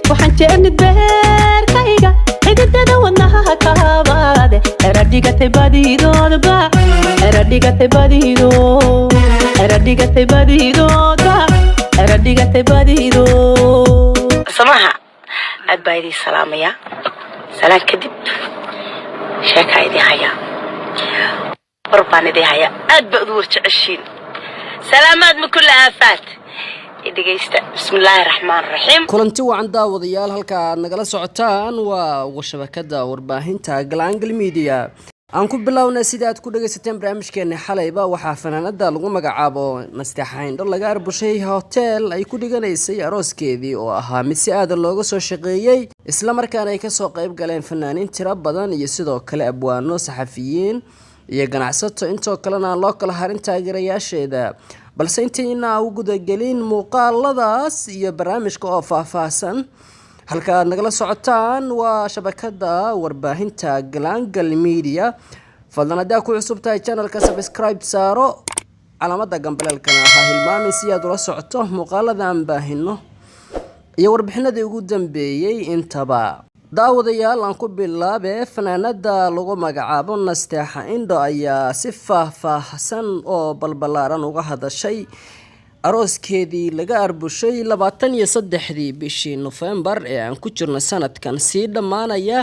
waxaan jeernid beerkayga xididada wadnaha kaabade eradhigatay badiidooda samaha aad baa idin salaamaya salaan kadib sheeka idin haya warbaan idin haya aad baa ugu warjeceshiin salaamaad ma kulla aafaad dhegeysta bismillaahir rahmaanir rahiim kulanti wacan daawadayaal halka aad nagala socotaan waa shabakada warbaahinta Glangal Media aan ku bilownay sida aad ku dhageysateen barnaamijkeena xalayba waxa fanaanada lagu magacaabo Nasteexayn dhul laga arbushay hotel ay ku dhiganaysay arooskeedii oo ahaa mid si aad looga soo shaqeeyay isla markaana ay ka soo qayb galeen fanaaniin tiro badan iyo sidoo kale abwaano saxafiyiin iyo ganacsato intoo kalena loo kala harin taageerayaasheeda balse intiina ugu gudagelin muuqaaladaas iyo barnaamijka oo faahfaahsan halka aad nagala socotaan waa shabakada warbaahinta Glangal Media fadlan hadaa ku cusub tahay channelka subscribe saaro calaamada gambalelkana ha hilmaamin si aad ula socoto muuqaaladan baahino iyo warbixinada ugu dambeeyay intaba daawadayaal aan ku bilaabay fanaanada lagu magacaabo Nasteexayn ayaa si faahfaahsan oo balbalaaran uga hadashay arooskeedii laga arbushay 23 bishii November ee aan ku jirno sanadkan si dhamaanaya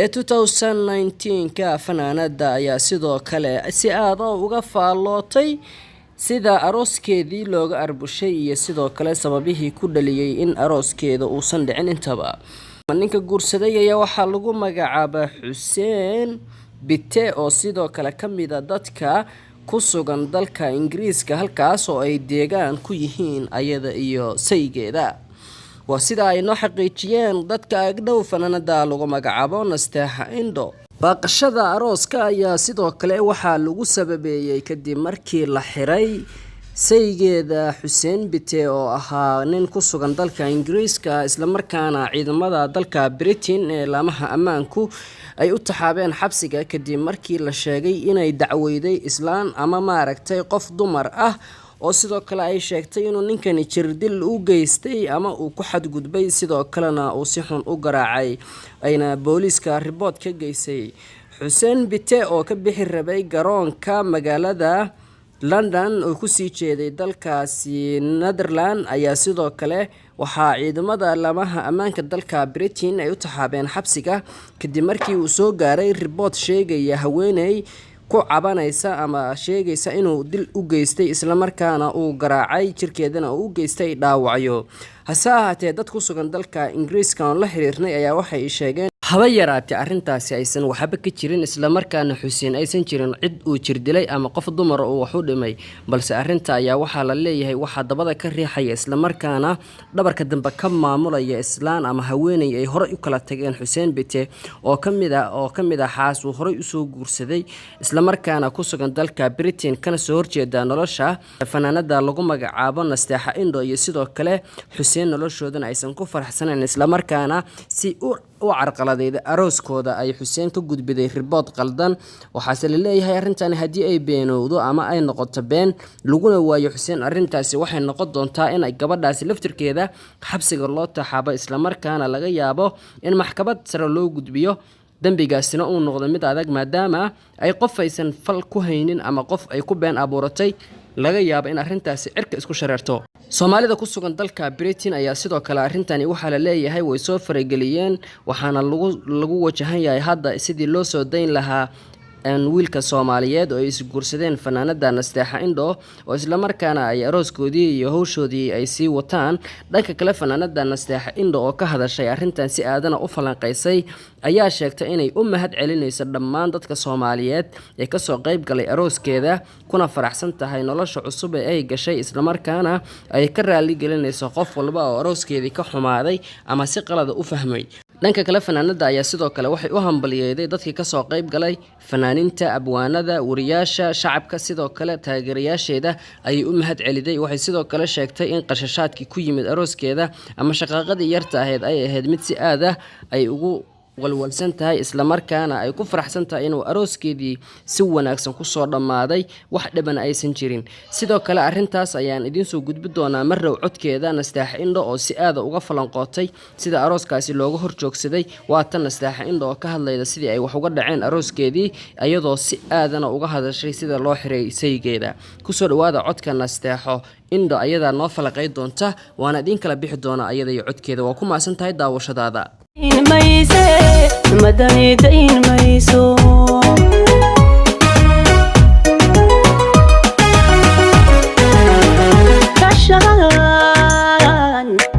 ee 2019 ka fanaanada ayaa sidoo kale si aad uga faalootay sida arooskeedii looga arbushay iyo sidoo kale sababihii ku dhaliyay in arooskeeda uusan dhicin intaba ninka guursaday ayaa waxa lagu magacaabaa Xuseen Bite oo sidoo kale kamid ah dadka ku sugan dalka Ingiriiska halkaas oo ay deegaan ku yihiin ayada iyo saygeeda waa sida ay noo xaqiijiyeen dadka agdhow fanaanada lagu magacaabo Nasteexayn baaqashada arooska ayaa sidoo kale waxa lagu sababeeyay kadib markii la xiray saygeeda Xuseen Bite oo ahaa nin ku sugan dalka Ingiriiska isla markaana ciidamada dalka Britain ee laamaha ammaanku ay u taxaabeen xabsiga kadib markii la sheegay inay dacweyday islaan ama maaragtay qof dumar ah oo sidoo kale ay sheegtay inuu ninkani jirdil u geystay ama uu ku xadgudbay sidoo kalena uu si xun u garaacay ayna booliiska report ka geysay Xuseen Bite oo ka bixi rabay garoonka magaalada London oo ku sii jeeday dalkaasi Netherland ayaa sidoo kale waxa ciidamada laamaha ammaanka dalka Britain ay u taxaabeen xabsiga kadib markii uu soo gaaray report sheegaya haweeney ku cabanaysa ama sheegaysa inuu dil u geystay isla markaana uu garaacay jirkeedana uu geystay dhaawacyo hase ahaatee dad ku sugan dalka Ingiriiska oo la xiriirnay ayaa waxay sheegeen haba yaraatay arintaasi aysan waxba ka jirin isla markaana Xuseen aysan jirin cid uu jirdilay ama qof dumar oo wax u dhimay balse arinta ayaa waxa la leeyahay waxa dabada ka riixaya isla markaana dhabarka dambe ka maamulaya islaan ama haweeney ay hore u kala tageen Xuseen Bite oo kamid ah xaas uu hore u soo guursaday isla markaana ku sugan dalka Britain kana soo horjeeda nolosha fanaanada lagu magacaabo Nasteexayn iyo sidoo kale Xuseen noloshoodan aysan ku faraxsaneen isla markaana si u carqaladeeyay arooskooda ay Xuseen ka gudbiday report qaldan waxaase la leeyahay arrintan hadii ay beenowdo ama ay noqoto been laguna waayo Xuseen arrintaasi waxay noqon doontaa in ay gabadhaasi laftirkeeda xabsiga loo taxaabo isla markaana laga yaabo in maxkamad sare loo gudbiyo dambigaasina uu noqdo mid adag maadaama ay qof aysan fal ku haynin ama qof ay ku been abuuratay laga yaabo in arrintaasi cirka isku shareerto Soomaalida ku sugan dalka Britain ayaa sidoo kale arintani waxa la leeyahay way soo farageliyeen waxaana lagu wajahan yahay hadda sidii loo soo dayn lahaa wiilka Soomaaliyeed oo is guursadeen fanaanada Nasteexayn oo isla markaana ay arooskoodii iyo hawshoodii ay sii wataan dhanka kale fanaanada Nasteexayn oo ka hadashay arintan si aadana u falanqaysay ayaa sheegtay inay u mahad celinayso dhammaan dadka Soomaaliyeed ee ka soo qayb galay arooskeeda kuna faraxsan tahay nolosha cusub ee ay gashay isla markaana ay ka raali gelinayso qof walba oo arooskeedii ka xumaaday ama si qalad u fahmay dhanka kale fanaanada ayaa sidoo kale waxay u hambalyeeday dadkii ka soo qayb galay fanaaninta abwaanada wariyaasha shacabka sidoo kale taageerayaasheeda ay u mahad celiday waxay sidoo kale sheegtay in qashashaadkii ku yimid arooskeeda ama shaqaaqadii yarta ahayd ay ahayd mid si aad ah ay ugu walwalsan tahay isla markaana ay ku faraxsan tahay inuu arooskeedii si wanaagsan ku soo dhamaaday wax dhiban aysan jirin sidoo kale arintaas ayaan idin soo gudbi doonaa marrow codkeeda Nasteex Indho oo si aad uga falanqootay sida arooskaasi looga horjoogsaday waa tan Nasteex Indho oo ka hadlayda sidii ay wax uga dhaceen arooskeedii iyadoo si aadana uga hadashay sida loo xiray saygeeda ku soo dhawaada codka Nasteexo Indho ayada noo falaqay doonta waana idin kala bixi doona ayada iyo codkeeda waa ku maasan tahay daawashadaada in mayse madani dayn mayso kashan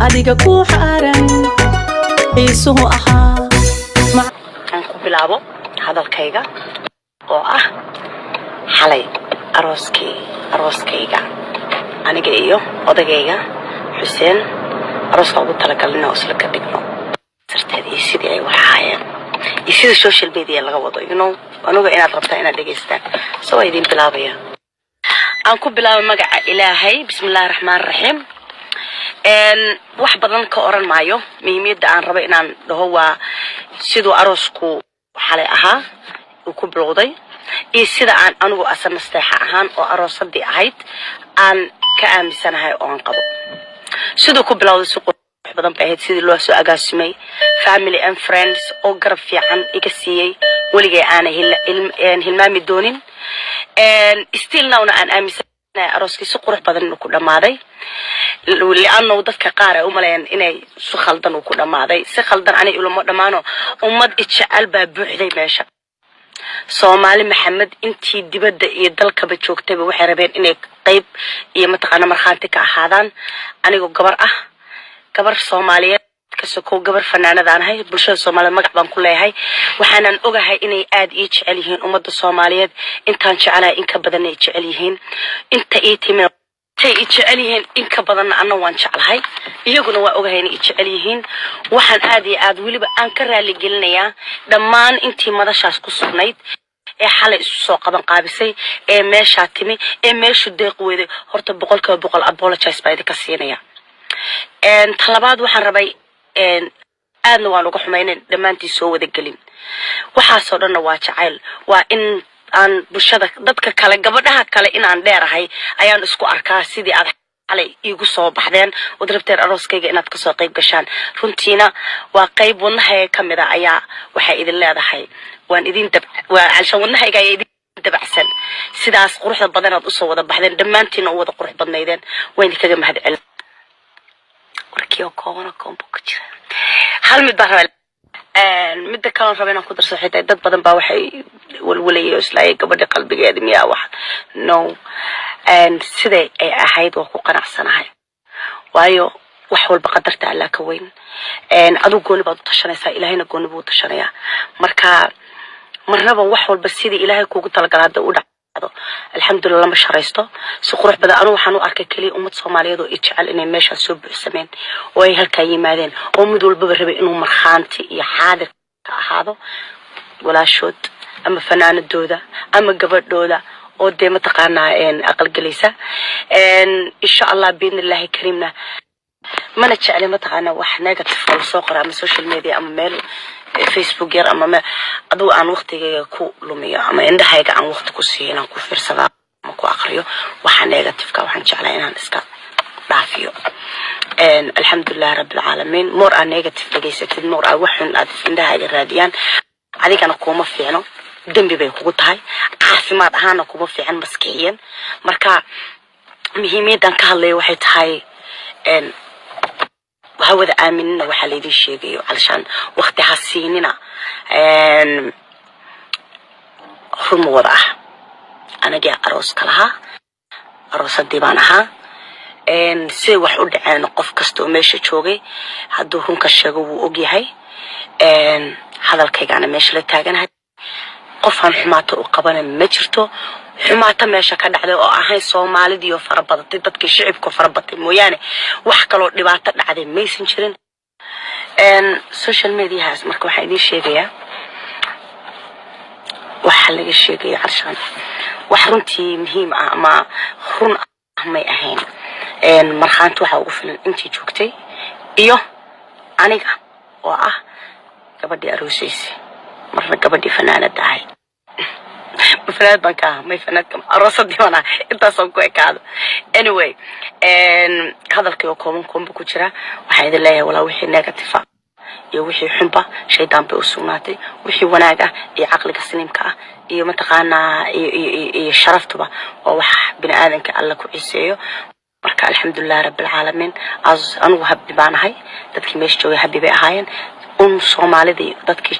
adiga ku xaran isuhu ahaa aan ku bilaabo hadalkayga oo ah xalay arooskayga aniga iyo odagayga Xuseen arooska ugu talagalnay oo isla ka dhigno sarteedii sidii ay waxaayeen isida social media laga wado aniga inaad rabtaa inaad dhageystaan soo idin bilaabaya aan ku bilaabo magaca Ilaahay bismillaahir rahmaanir rahiim wax badan ka oran maayo muhiimada aan rabo inaan dhaho waa sidoo aroosku xalay ahaa uu ku bilowday iyo sida aan anigu asan Nasteex ahaan oo aroosadii ahayd aan ka aaminsanahay oo aan qabo sidoo ku bilowday suuq badan baahayd sidii loo soo agaasimay family and friends oo garab fiican iga siiyay waligay aan hilmaami doonin still now aan aaminsanahay arooskiisa qurux badan inuu ku dhamaaday li'aanno dadka qaar ay u maleeyaan inay si khaldan uu ku dhamaaday si khaldan ani ilmo dhamaano ummad jecel baa buuxday meesha Soomaali Maxamed intii dibadda iyo dalkaba joogtay waxay rabeen inay qayb iyo mataqaana marxaanti ka ahaadaan anigoo gabar Soomaaliyeed ka soo gabar fanaanada aan ahay bulshada Soomaaliyeed magac baan ku leeyahay waxaanan ogahay inay aad ii jecel yihiin ummadda Soomaaliyeed intaan jecelahay in ka badan ay jecel yihiin inta ii timid tay jecel yihiin in ka badan anna waan jecelahay iyaguna waa ogahay inay jecel yihiin waxaan aad iyo aad waliba aan ka raali gelinayaa dhammaan intii madashaas ku sugnayd ee xalay isu soo qaban qaabisay ee meesha timi ee meeshu deeq weeday horta 100% apologize baa idinka siinaya talabaad waxaan rabay aadna waan uga xumaynay dhamaantii soo wada gelin waxa soo dhanna waa jacayl waa in aan bulshada dadka kale gabadhaha kale in aan dheerahay ayaan isku arkaa sidii aad xalay igu soo baxdeen oo darabteer arooskayga inaad ka soo qayb gashaan runtiina waa qayb wadnahay kamid ah ayaa waxa idin leedahay waan idin waa alshan wadnahayga idin dabacsan sidaas quruxda badan aad u soo wada baxdeen dhamaantiina wada qurux badnaydeen waan idinkaga mahadcelin warkiyo koona kombo ku jira hal mid baa midda kale rabeen ku darso xitaa dad badan baa waxay walwalayo islaay gabadha qalbigeeda miyaa wax no sidee ay ahayd oo ku qanacsanahay waayo wax walba qadarta Allah ka weyn adigu gooni baad u tashanaysaa ilaahayna gooni buu u tashanayaa marka marnaba wax walba sidii ilaahay kuugu talagalay u dhacdo alxamdulillah ma sharaysto si qurux badan anu waxaan u arkay kaliya ummad Soomaaliyeed oo jecel inay meesha soo buuxsameen oo ay halka yimaadeen oo mid walba rabay inuu marxaanti iyo xaadir ka ahaado walaashood ama fanaanadooda ama gabadhooda oo de mataqaanaa aqal galaysa insha Allah biidnillaahi kariimna mana jecel mataqaanaa wax negative oo soo qora ama social media ama meel Facebook yar ama aduu aan waqtigeega ku lumiyo ama indhahayga aan waqti ku siino ku fiirsada ama ku aqriyo waxa negative ka waxaan jeclahay inaan iska dhaafiyo alxamdulillah rabbil alamin more aan negative dhageysatid more aan waxun aad indhahayga raadiyaan adigana kuma fiicno dambi bay kugu tahay caafimaad ahaana kuma fiican maskixiyan marka muhiimadan ka hadlay waxay tahay وهذا آمننا وحليدي شيء علشان وقت حسيننا هم وضعه أنا جاء أروس كلها أروس الديبانها سي وحود عن قف كستو ماشي شوقي هدوهم كشجو وأجيهاي هذا الكيك أنا ماشي لتاجنها قفهم حماته وقبنا مجرته حماته ماشي كان على أهاي صومالي ديو فربطت dadkii shicibku farbatay mooyaane wax kale oo dhibaato dhacday maysan jirin social media has marka waxa idin sheegaya waxa laga sheegay arshan wax runtii muhiim ah ama run ah may ahayn marxaantu waxa ugu filan intii joogtay iyo aniga oo ah gabadhii aroosaysi marna gabadhii fanaanada ahay فناد بنكا ما فناد كم أرصد ديوانا أنت صنكوا كذا anyway هذا الكيو كوم بكتيرة وحيد الله ولا وحي نيجاتيفا يوحي حنبا شيطان بأسوناتي وحي وناجا يعقلك السليم كا يوم تقانا يشرفته با ووح بني آدم كالله كويسيو marka alxamdulillaah rabbil caalamiin anu habbi baanahay dadkii meesha joogay habbi bay ahaayeen Soomaalida dadkii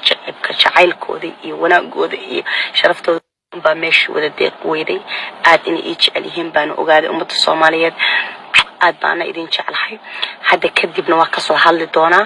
jacaylkoodii iyo wanaagooda iyo sharaftooda baa meesha wada deeq weeday aad inay jecel yihiin baan ogaaday ummadda Soomaaliyeed aad baan idin jecelahay hadda kadibna waa ka soo hadli doonaa